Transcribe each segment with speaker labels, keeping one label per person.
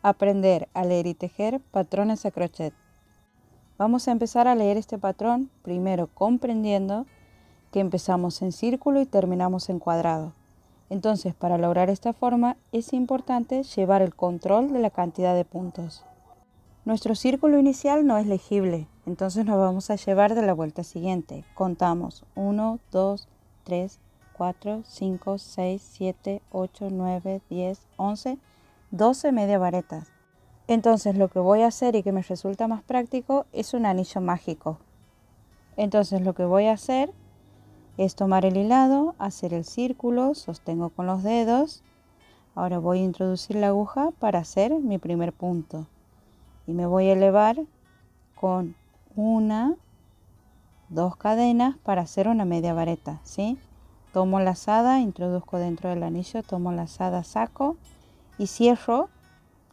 Speaker 1: Aprender a leer y tejer patrones a crochet. Vamos a empezar a leer este patrón primero comprendiendo que empezamos en círculo y terminamos en cuadrado. Entonces, para lograr esta forma es importante llevar el control de la cantidad de puntos. Nuestro círculo inicial no es legible, entonces nos vamos a llevar de la vuelta siguiente. Contamos 1, 2, 3, 4, 5, 6, 7, 8, 9, 10, 11, 12 media varetas. Entonces lo que voy a hacer y que me resulta más práctico es un anillo mágico. Entonces lo que voy a hacer es tomar el hilado, hacer el círculo, sostengo con los dedos. Ahora voy a introducir la aguja para hacer mi primer punto. Y me voy a elevar con 1, 2 cadenas para hacer una media vareta, ¿sí? Tomo lazada, introduzco dentro del anillo, tomo lazada, saco y cierro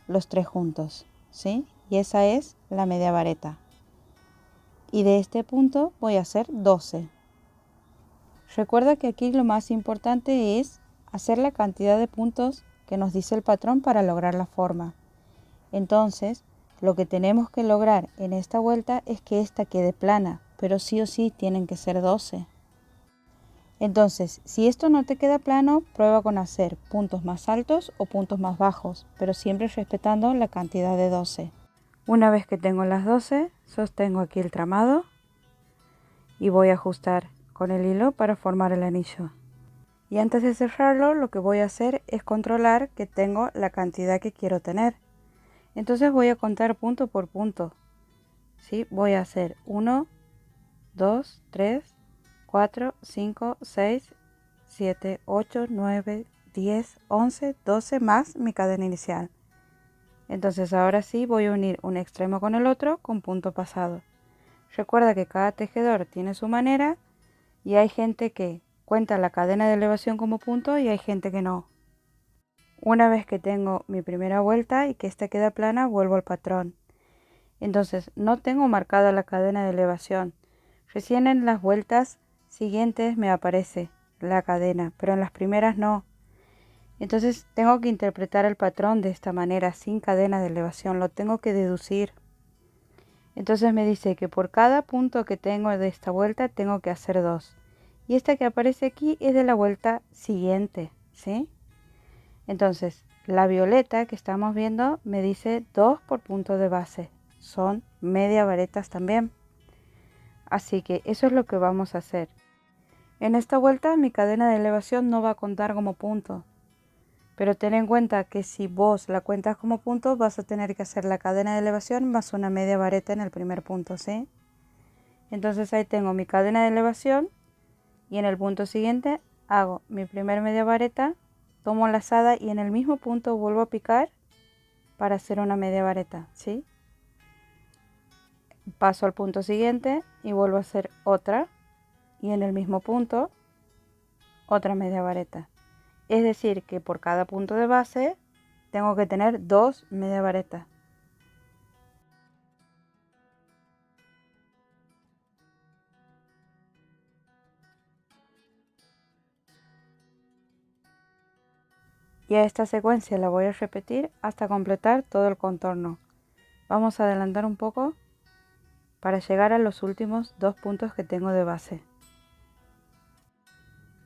Speaker 1: los 3 juntos, ¿sí? Y esa es la media vareta. Y de este punto voy a hacer 12. Recuerda que aquí lo más importante es hacer la cantidad de puntos que nos dice el patrón para lograr la forma. Entonces, lo que tenemos que lograr en esta vuelta es que esta quede plana, pero sí o sí tienen que ser 12. Entonces, si esto no te queda plano, prueba con hacer puntos más altos o puntos más bajos, pero siempre respetando la cantidad de 12. Una vez que tengo las 12, sostengo aquí el tramado y voy a ajustar con el hilo para formar el anillo. Y antes de cerrarlo, lo que voy a hacer es controlar que tengo la cantidad que quiero tener. Entonces voy a contar punto por punto. ¿Sí? Voy a hacer 1, 2, 3, 4, 5, 6, 7, 8, 9, 10, 11, 12 más mi cadena inicial. Entonces ahora sí voy a unir un extremo con el otro con punto pasado. Recuerda que cada tejedor tiene su manera y hay gente que cuenta la cadena de elevación como punto y hay gente que no. Una vez que tengo mi primera vuelta y que esta queda plana, vuelvo al patrón. Entonces no tengo marcada la cadena de elevación. Recién en las vueltas siguientes me aparece la cadena, pero en las primeras no. Entonces tengo que interpretar el patrón de esta manera, sin cadena de elevación, lo tengo que deducir. Entonces me dice que por cada punto que tengo de esta vuelta tengo que hacer 2. Y esta que aparece aquí es de la vuelta siguiente, ¿sí? Entonces la violeta que estamos viendo me dice 2 por punto de base. Son media varetas también. Así que eso es lo que vamos a hacer. En esta vuelta mi cadena de elevación no va a contar como punto. Pero ten en cuenta que si vos la cuentas como punto, vas a tener que hacer la cadena de elevación más una media vareta en el primer punto, ¿sí? Entonces ahí tengo mi cadena de elevación y en el punto siguiente hago mi primer media vareta, tomo lazada y en el mismo punto vuelvo a picar para hacer una media vareta, ¿sí? Paso al punto siguiente y vuelvo a hacer otra y en el mismo punto otra media vareta. Es decir, que por cada punto de base tengo que tener 2 media varetas. Y a esta secuencia la voy a repetir hasta completar todo el contorno. Vamos a adelantar un poco para llegar a los últimos 2 puntos que tengo de base.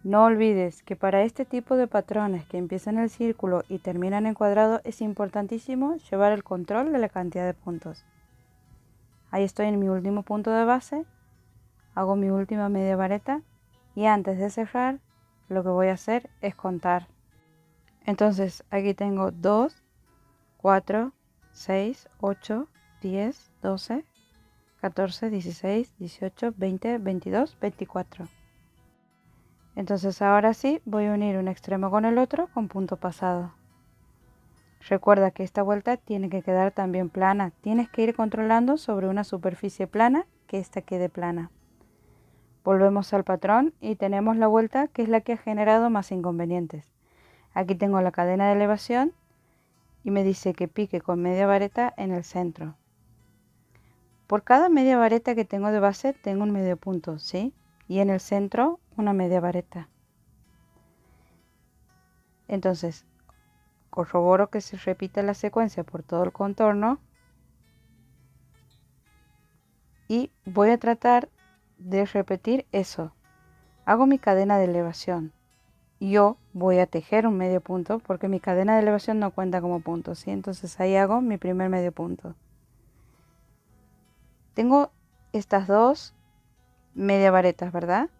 Speaker 1: No olvides que para este tipo de patrones que empiezan en el círculo y terminan en cuadrado es importantísimo llevar el control de la cantidad de puntos. Ahí estoy en mi último punto de base, hago mi última media vareta y antes de cerrar lo que voy a hacer es contar. Entonces aquí tengo 2, 4, 6, 8, 10, 12, 14, 16, 18, 20, 22, 24. Entonces ahora sí voy a unir un extremo con el otro con punto pasado. Recuerda que esta vuelta tiene que quedar también plana. Tienes que ir controlando sobre una superficie plana que esta quede plana. Volvemos al patrón y tenemos la vuelta que es la que ha generado más inconvenientes. Aquí tengo la cadena de elevación y me dice que pique con media vareta en el centro. Por cada media vareta que tengo de base tengo un medio punto, ¿sí? Y en el centro una media vareta. Entonces, corroboro que se repita la secuencia por todo el contorno y voy a tratar de repetir eso. Hago mi cadena de elevación. Yo voy a tejer un medio punto porque mi cadena de elevación no cuenta como punto, ¿sí? Entonces ahí hago mi primer medio punto. Tengo estas dos media varetas, ¿verdad?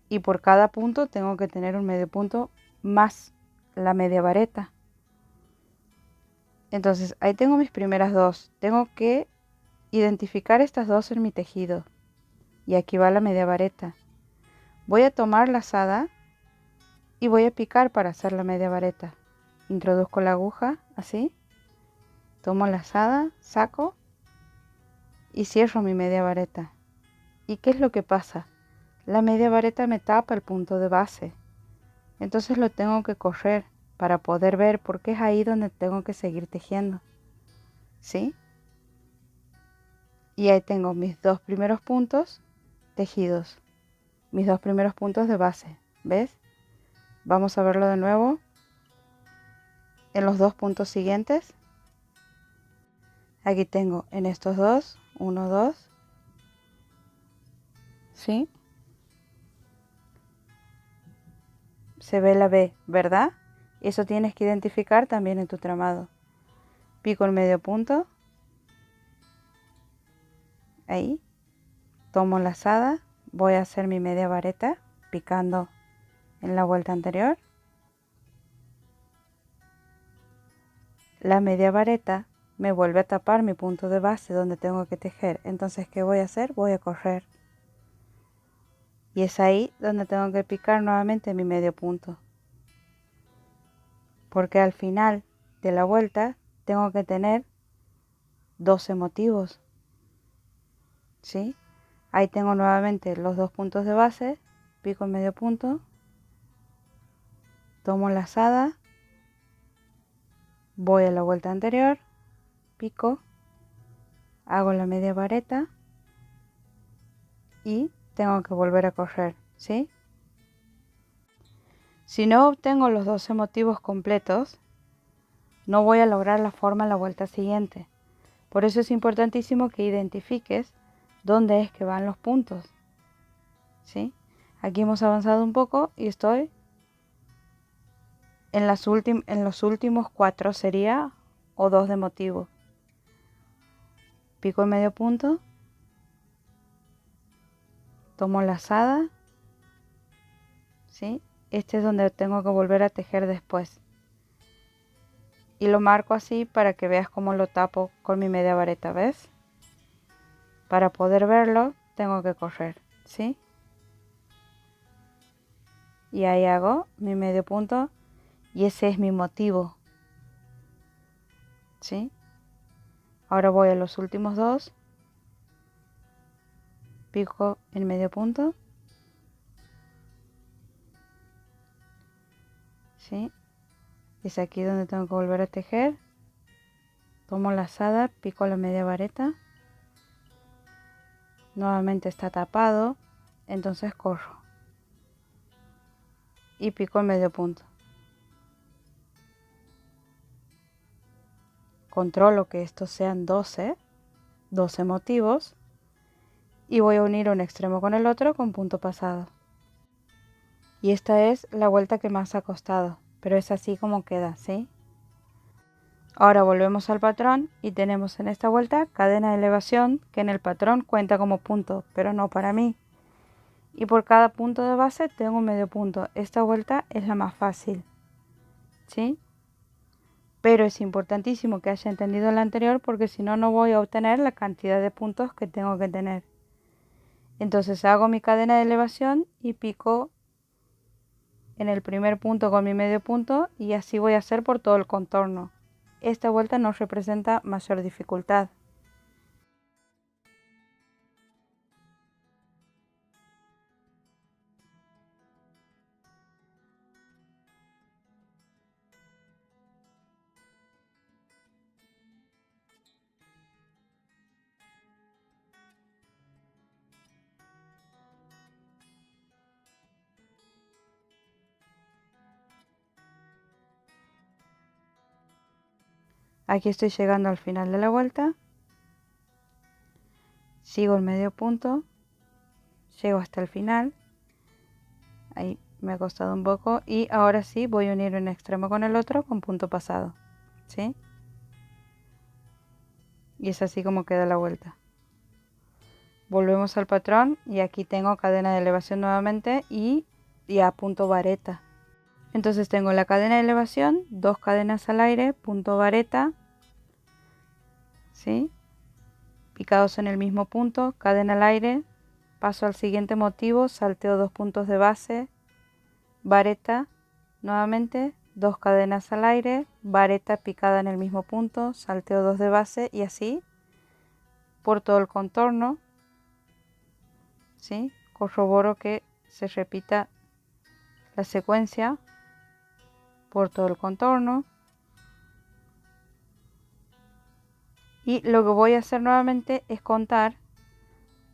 Speaker 1: Y por cada punto tengo que tener un medio punto más la media vareta. Entonces ahí tengo mis primeras dos. Tengo que identificar estas dos en mi tejido. Y aquí va la media vareta. Voy a tomar lazada y voy a picar para hacer la media vareta. Introduzco la aguja así. Tomo lazada, saco y cierro mi media vareta. ¿Y qué es lo que pasa? La media vareta me tapa el punto de base. Entonces lo tengo que correr para poder ver porque es ahí donde tengo que seguir tejiendo. ¿Sí? Y ahí tengo mis dos primeros puntos tejidos. Mis dos primeros puntos de base. ¿Ves? Vamos a verlo de nuevo. En los dos puntos siguientes. Aquí tengo en estos dos. 1, 2. ¿Sí? Se ve la B, ¿verdad? Eso tienes que identificar también en tu tramado. Pico el medio punto. Ahí. Tomo lazada. Voy a hacer mi media vareta picando en la vuelta anterior. La media vareta me vuelve a tapar mi punto de base donde tengo que tejer. Entonces, ¿qué voy a hacer? Voy a correr. Y es ahí donde tengo que picar nuevamente mi medio punto. Porque al final de la vuelta tengo que tener 12 motivos. ¿Sí? Ahí tengo nuevamente los dos puntos de base. Pico el medio punto. Tomo lazada. Voy a la vuelta anterior. Pico. Hago la media vareta. Y tengo que volver a correr. ¿Sí? Si no obtengo los 12 motivos completos, no voy a lograr la forma en la vuelta siguiente. Por eso es importantísimo que identifiques dónde es que van los puntos. ¿Sí? Aquí hemos avanzado un poco y estoy en los últimos 4 sería o 2 de motivo. Pico el medio punto. Tomo lazada. ¿Sí? Este es donde tengo que volver a tejer después. Y lo marco así para que veas cómo lo tapo con mi media vareta, ¿ves? Para poder verlo tengo que correr, ¿sí? Y ahí hago mi medio punto y ese es mi motivo, ¿sí? Ahora voy a los últimos dos, pico el medio punto, ¿sí? Es aquí donde tengo que volver a tejer. Tomo lazada, pico la media vareta. Nuevamente está tapado, entonces corro. Y pico el medio punto. Controlo que estos sean 12 motivos. Y voy a unir un extremo con el otro con punto pasado. Y esta es la vuelta que más ha costado, pero es así como queda, ¿sí? Ahora volvemos al patrón y tenemos en esta vuelta cadena de elevación que en el patrón cuenta como punto, pero no para mí. Y por cada punto de base tengo un medio punto. Esta vuelta es la más fácil, ¿sí? Pero es importantísimo que haya entendido la anterior porque si no, no voy a obtener la cantidad de puntos que tengo que tener. Entonces hago mi cadena de elevación y pico en el primer punto con mi medio punto y así voy a hacer por todo el contorno. Esta vuelta no representa mayor dificultad. Aquí estoy llegando al final de la vuelta. Sigo el medio punto. Llego hasta el final. Ahí me ha costado un poco. Y ahora sí voy a unir un extremo con el otro con punto pasado. ¿Sí? Y es así como queda la vuelta. Volvemos al patrón y aquí tengo cadena de elevación nuevamente y ya punto vareta. Entonces tengo la cadena de elevación, 2 cadenas al aire, punto vareta, ¿sí? Picados en el mismo punto, cadena al aire, paso al siguiente motivo, salteo 2 puntos de base, vareta, nuevamente 2 cadenas al aire, vareta picada en el mismo punto, salteo 2 de base y así por todo el contorno, ¿sí? Corroboro que se repita la secuencia por todo el contorno. Y lo que voy a hacer nuevamente es contar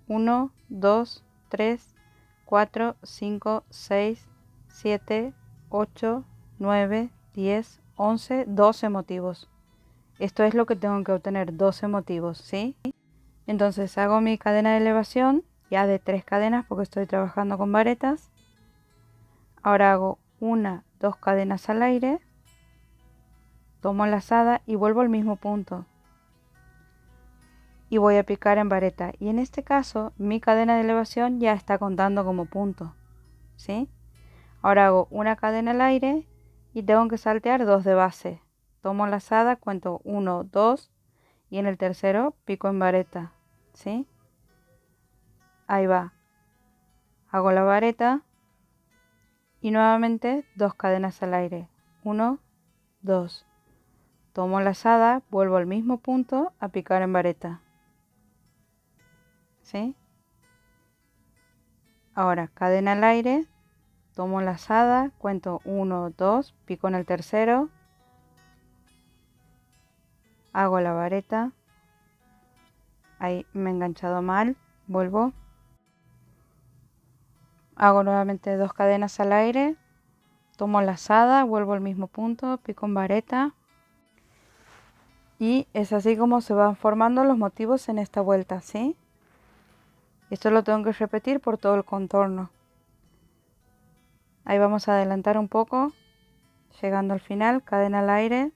Speaker 1: 1, 2, 3, 4, 5, 6, 7, 8, 9, 10, 11, 12 motivos. Esto es lo que tengo que obtener, 12 motivos, ¿sí? Entonces hago mi cadena de elevación ya de 3 cadenas porque estoy trabajando con varetas. Ahora hago 1, 2 cadenas al aire, tomo lazada y vuelvo al mismo punto. Y voy a picar en vareta, y en este caso mi cadena de elevación ya está contando como punto, ¿sí? Ahora hago una cadena al aire y tengo que saltear 2 de base, tomo lazada, cuento 1, 2 y en el tercero pico en vareta, ¿sí? Ahí va, hago la vareta y nuevamente 2 cadenas al aire, 1, 2, tomo lazada, vuelvo al mismo punto a picar en vareta, ¿sí? Ahora cadena al aire, tomo lazada, cuento 1, 2, pico en el tercero, hago la vareta, ahí me he enganchado mal, vuelvo, hago nuevamente 2 cadenas al aire, tomo lazada, vuelvo al mismo punto, pico en vareta y es así como se van formando los motivos en esta vuelta, ¿sí? Esto lo tengo que repetir por todo el contorno. Ahí vamos a adelantar un poco, llegando al final, cadena al aire,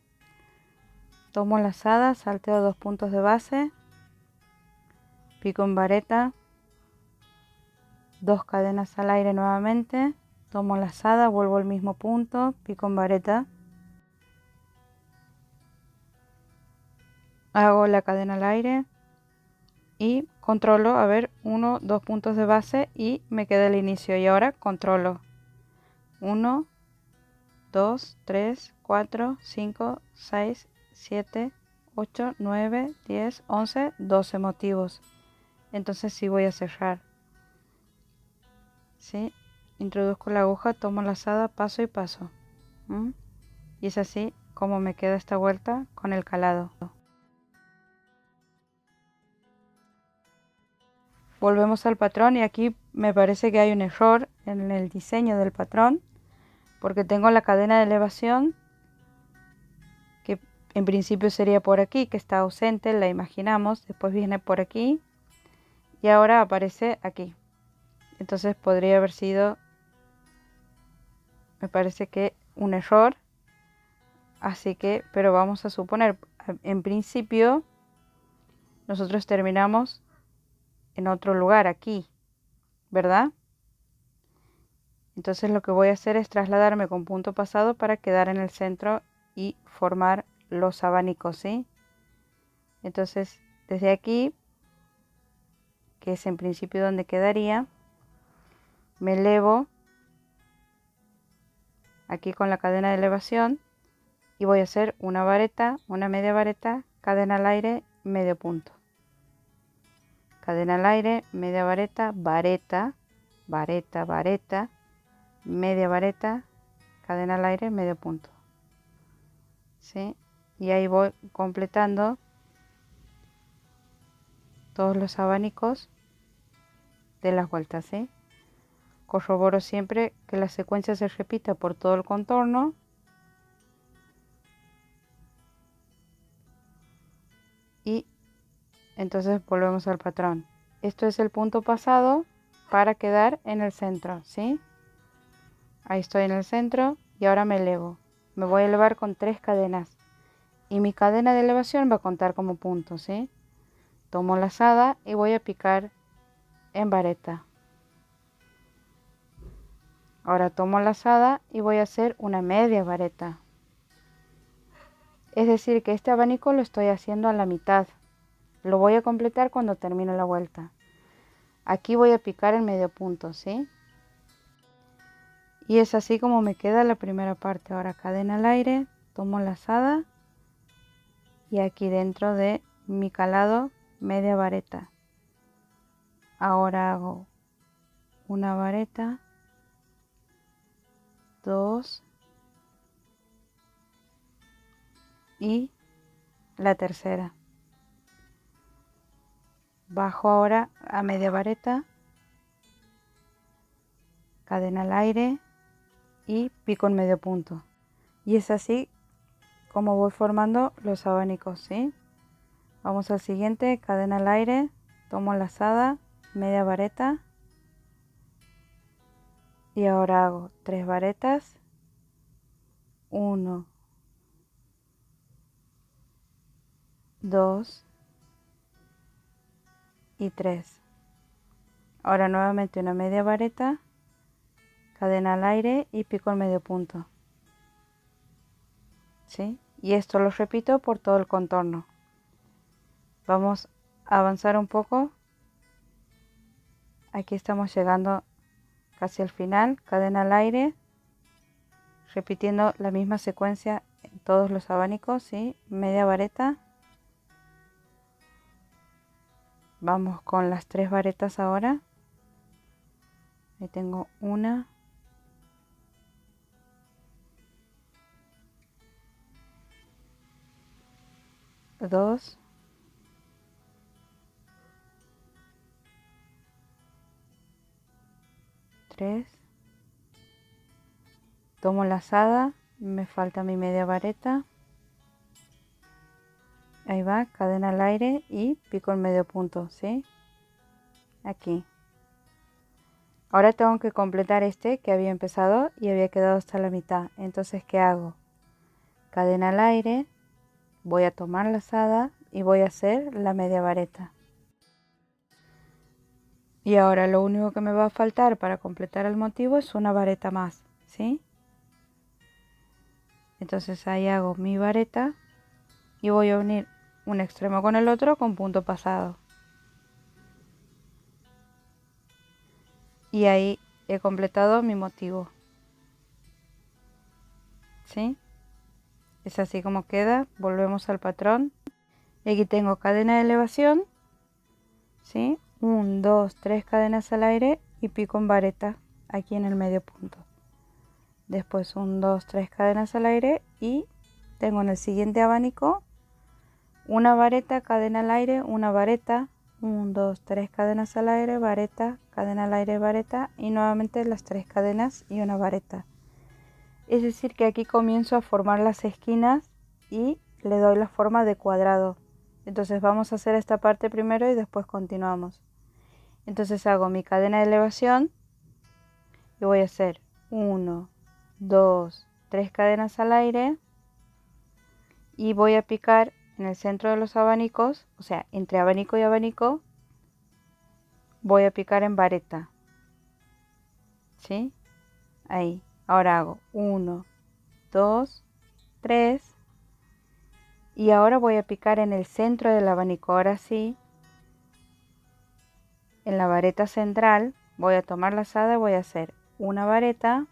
Speaker 1: tomo lazada, salteo 2 puntos de base, pico en vareta, 2 cadenas al aire nuevamente, tomo lazada, vuelvo al mismo punto, pico en vareta, hago la cadena al aire y controlo, a ver, 1, 2 puntos de base y me queda el inicio. Y ahora controlo 1, 2, 3, 4, 5, 6, 7, 8, 9, 10, 11, 12 motivos. Entonces sí voy a cerrar, ¿sí? Introduzco la aguja, tomo lazada, paso y paso. Y es así como me queda esta vuelta con el calado. Volvemos al patrón y aquí me parece que hay un error en el diseño del patrón porque tengo la cadena de elevación que en principio sería por aquí, que está ausente, la imaginamos, después viene por aquí y ahora aparece aquí. Entonces podría haber sido, me parece que un error, así que, pero vamos a suponer, en principio nosotros terminamos en otro lugar aquí, ¿verdad? Entonces lo que voy a hacer es trasladarme con punto pasado para quedar en el centro y formar los abanicos, ¿sí? Entonces desde aquí, que es en principio donde quedaría, me elevo aquí con la cadena de elevación y voy a hacer una vareta, una media vareta, cadena al aire, medio punto. Cadena al aire, media vareta, vareta, vareta, vareta, media vareta, cadena al aire, medio punto, ¿sí? Y ahí voy completando todos los abanicos de las vueltas, ¿sí? Corroboro siempre que la secuencia se repita por todo el contorno Entonces volvemos al patrón. Esto es el punto pasado para quedar en el centro, ¿sí? Ahí estoy en el centro y ahora me elevo. Me voy a elevar con 3 cadenas y mi cadena de elevación va a contar como punto, ¿sí? Tomo lazada y voy a picar en vareta. Ahora tomo lazada y voy a hacer una media vareta. Es decir, que este abanico lo estoy haciendo a la mitad. Lo voy a completar cuando termine la vuelta. Aquí voy a picar en medio punto, ¿sí? Y es así como me queda la primera parte. Ahora cadena al aire, tomo lazada y aquí dentro de mi calado media vareta. Ahora hago una vareta, 2 y la tercera. Bajo ahora a media vareta, cadena al aire y pico en medio punto. Y es así como voy formando los abanicos, ¿sí? Vamos al siguiente, cadena al aire, tomo lazada, media vareta y ahora hago 3 varetas, 1, 2 y 3. Ahora nuevamente una media vareta, cadena al aire y pico en medio punto, ¿sí? Y esto lo repito por todo el contorno. Vamos a avanzar un poco. Aquí estamos llegando casi al final, cadena al aire, repitiendo la misma secuencia en todos los abanicos, ¿sí? Media vareta. Vamos con las 3 varetas ahora. Ahí tengo una, 2, 3. Tomo lazada, me falta mi media vareta. Ahí va, cadena al aire y pico en medio punto, ¿sí? Aquí. Ahora tengo que completar este que había empezado y había quedado hasta la mitad. Entonces, ¿qué hago? Cadena al aire, voy a tomar lazada y voy a hacer la media vareta. Y ahora lo único que me va a faltar para completar el motivo es una vareta más, ¿sí? Entonces ahí hago mi vareta y voy a unir un extremo con el otro con punto pasado. Y ahí he completado mi motivo, ¿sí? Es así como queda. Volvemos al patrón. Y aquí tengo cadena de elevación, ¿sí? 1, 2, 3 cadenas al aire y pico en vareta aquí en el medio punto. Después 1, 2, 3 cadenas al aire y tengo en el siguiente abanico una vareta, cadena al aire, una vareta, 1, 2, 3 cadenas al aire, vareta, cadena al aire, vareta y nuevamente las 3 cadenas y una vareta. Es decir que aquí comienzo a formar las esquinas y le doy la forma de cuadrado. Entonces vamos a hacer esta parte primero y después continuamos. Entonces hago mi cadena de elevación y voy a hacer 1, 2, 3 cadenas al aire y voy a picar en el centro de los abanicos, o sea, entre abanico y abanico, voy a picar en vareta, ¿sí? Ahí. Ahora hago 1, 2, 3 y ahora voy a picar en el centro del abanico. Ahora sí, en la vareta central voy a tomar lazada y voy a hacer una vareta,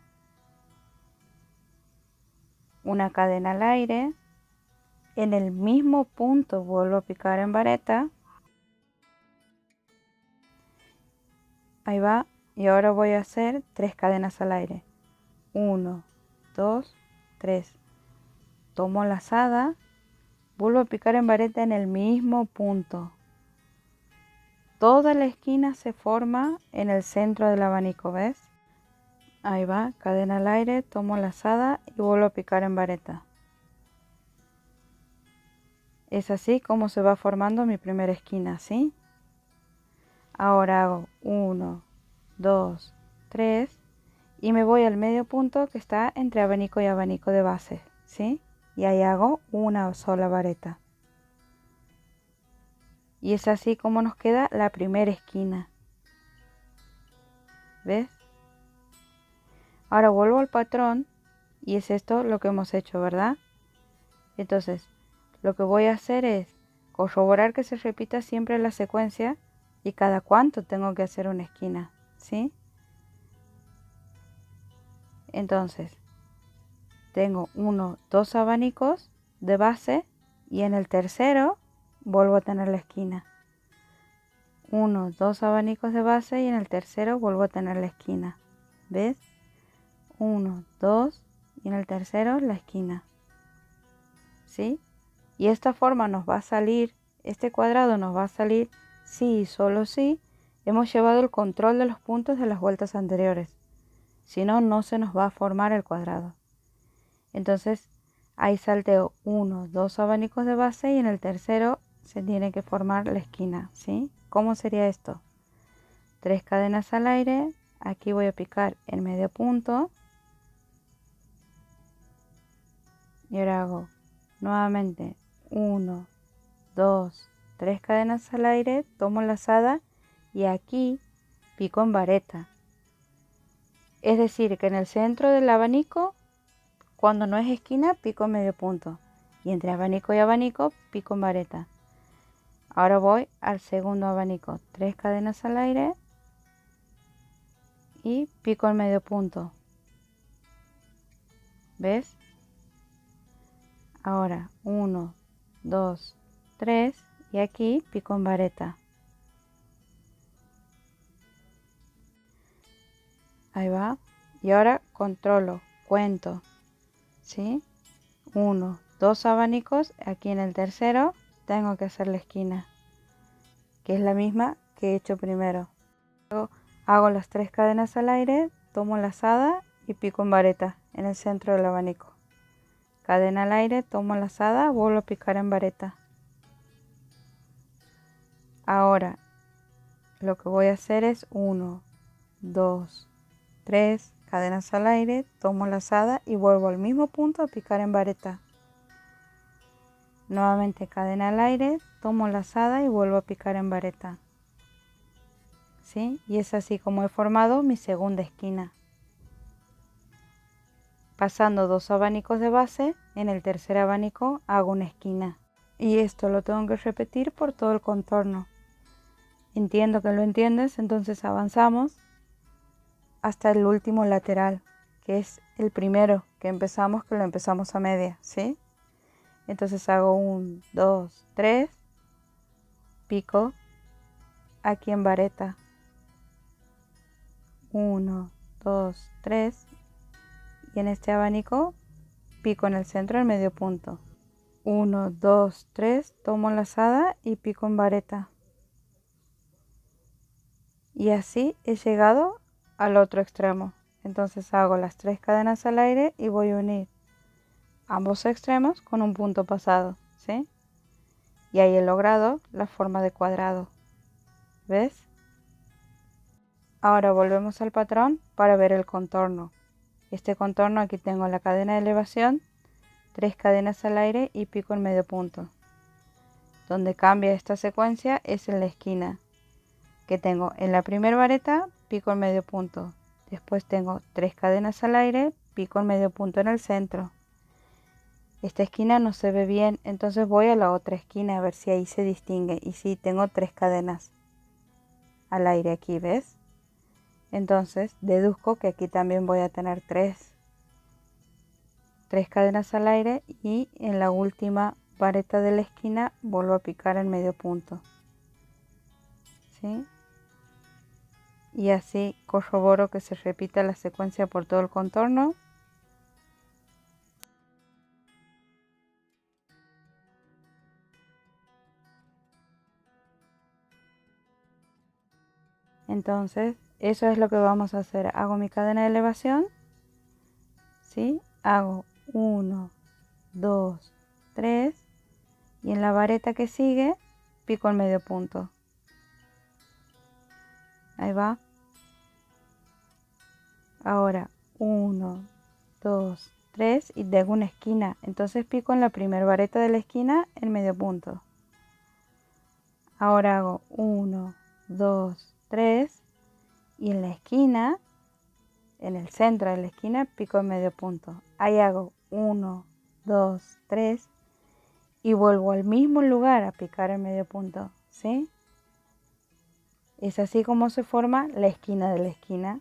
Speaker 1: una cadena al aire, en el mismo punto vuelvo a picar en vareta, ahí va, y ahora voy a hacer 3 cadenas al aire, 1, 2, 3, tomo lazada, vuelvo a picar en vareta en el mismo punto. Toda la esquina se forma en el centro del abanico, ¿ves? Ahí va, cadena al aire, tomo lazada y vuelvo a picar en vareta. Es así como se va formando mi primera esquina, ¿sí? Ahora hago 1, 2, 3 y me voy al medio punto que está entre abanico y abanico de base, ¿sí? Y ahí hago una sola vareta. Y es así como nos queda la primera esquina. ¿Ves? Ahora vuelvo al patrón y es esto lo que hemos hecho, ¿verdad? Entonces, lo que voy a hacer es corroborar que se repita siempre la secuencia y cada cuánto tengo que hacer una esquina, ¿sí? Entonces, tengo 1, 2 abanicos de base y en el tercero vuelvo a tener la esquina. 1, 2 abanicos de base y en el tercero vuelvo a tener la esquina. ¿Ves? 1, 2 y en el tercero la esquina. ¿Sí? Y esta forma nos va a salir, este cuadrado nos va a salir si y solo si hemos llevado el control de los puntos de las vueltas anteriores. Si no, no se nos va a formar el cuadrado. Entonces, ahí salteo 1, 2 abanicos de base y en el tercero se tiene que formar la esquina, ¿sí? ¿Cómo sería esto? 3 cadenas al aire, aquí voy a picar el medio punto y ahora hago nuevamente 1, 2, 3 cadenas al aire, tomo lazada y aquí pico en vareta. Es decir, que en el centro del abanico, cuando no es esquina, pico en medio punto. Y entre abanico y abanico, pico en vareta. Ahora voy al segundo abanico, 3 cadenas al aire y pico en medio punto. ¿Ves? Ahora 1, 2, 3 y aquí pico en vareta. Ahí va. Y ahora controlo, cuento, ¿sí? 1, 2 abanicos, aquí en el tercero tengo que hacer la esquina, que es la misma que he hecho primero. Luego hago las 3 cadenas al aire, tomo lazada y pico en vareta en el centro del abanico. Cadena al aire, tomo lazada, vuelvo a picar en vareta. Ahora lo que voy a hacer es 1, 2, 3 cadenas al aire, tomo lazada y vuelvo al mismo punto a picar en vareta. Nuevamente cadena al aire, tomo lazada y vuelvo a picar en vareta. ¿Sí? Y es así como he formado mi segunda esquina. Pasando 2 abanicos de base, en el tercer abanico hago una esquina. Y esto lo tengo que repetir por todo el contorno. Entiendo que lo entiendes, entonces avanzamos hasta el último lateral, que es el primero que empezamos, que lo empezamos a media, ¿sí? Entonces hago 1, 2, 3, pico aquí en vareta. 1, 2, 3 y en este abanico pico en el centro del medio punto. 1, 2, 3, tomo lazada y pico en vareta. Y así he llegado al otro extremo. Entonces hago las 3 cadenas al aire y voy a unir ambos extremos con un punto pasado, ¿sí? Y ahí he logrado la forma de cuadrado. ¿Ves? Ahora volvemos al patrón para ver el contorno. Este contorno, aquí tengo la cadena de elevación, 3 cadenas al aire y pico en medio punto. Donde cambia esta secuencia es en la esquina, que tengo en la primera vareta, pico en medio punto. Después tengo 3 cadenas al aire, pico en medio punto en el centro. Esta esquina no se ve bien, entonces voy a la otra esquina a ver si ahí se distingue. Y sí, tengo 3 cadenas al aire aquí, ¿ves? Entonces deduzco que aquí también voy a tener 3 cadenas al aire y en la última vareta de la esquina vuelvo a picar en medio punto. ¿Sí? Y así corroboro que se repita la secuencia por todo el contorno. Entonces eso es lo que vamos a hacer. Hago mi cadena de elevación, ¿sí? Hago 1, 2, 3 Y en la vareta que sigue, pico el medio punto. Ahí va. Ahora 1, 2, 3 y tengo una esquina. Entonces pico en la primera vareta de la esquina el medio punto. Ahora hago 1, 2, 3 y en la esquina, en el centro de la esquina, pico el medio punto. Ahí hago 1, 2, 3 y vuelvo al mismo lugar a picar el medio punto, ¿sí? Es así como se forma la esquina de la esquina.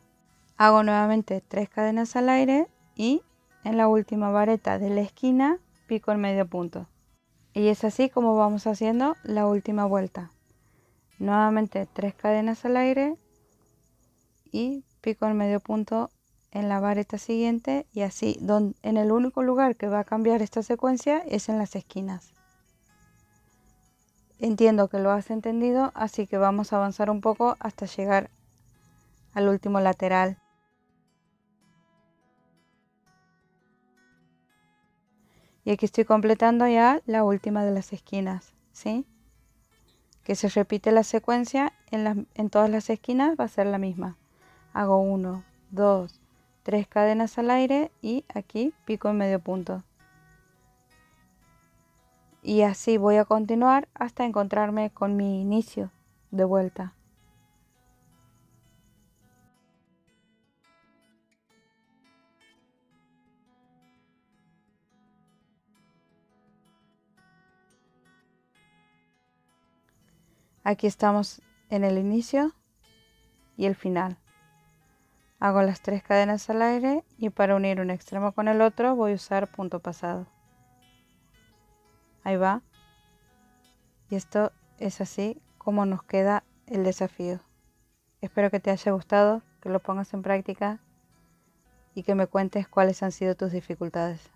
Speaker 1: Hago nuevamente 3 cadenas al aire y en la última vareta de la esquina pico el medio punto. Y es así como vamos haciendo la última vuelta. Nuevamente 3 cadenas al aire y pico el medio punto en la vareta siguiente y así, en el único lugar que va a cambiar esta secuencia es en las esquinas. Entiendo que lo has entendido, así que vamos a avanzar un poco hasta llegar al último lateral. Y aquí estoy completando ya la última de las esquinas, ¿sí? Que se repite la secuencia en todas las esquinas, va a ser la misma. Hago 1, 2, 3 cadenas al aire y aquí pico en medio punto. Y así voy a continuar hasta encontrarme con mi inicio de vuelta. Aquí estamos en el inicio y el final. Hago las 3 cadenas al aire y para unir un extremo con el otro voy a usar punto pasado. Ahí va. Y esto es así como nos queda el desafío. Espero que te haya gustado, que lo pongas en práctica y que me cuentes cuáles han sido tus dificultades.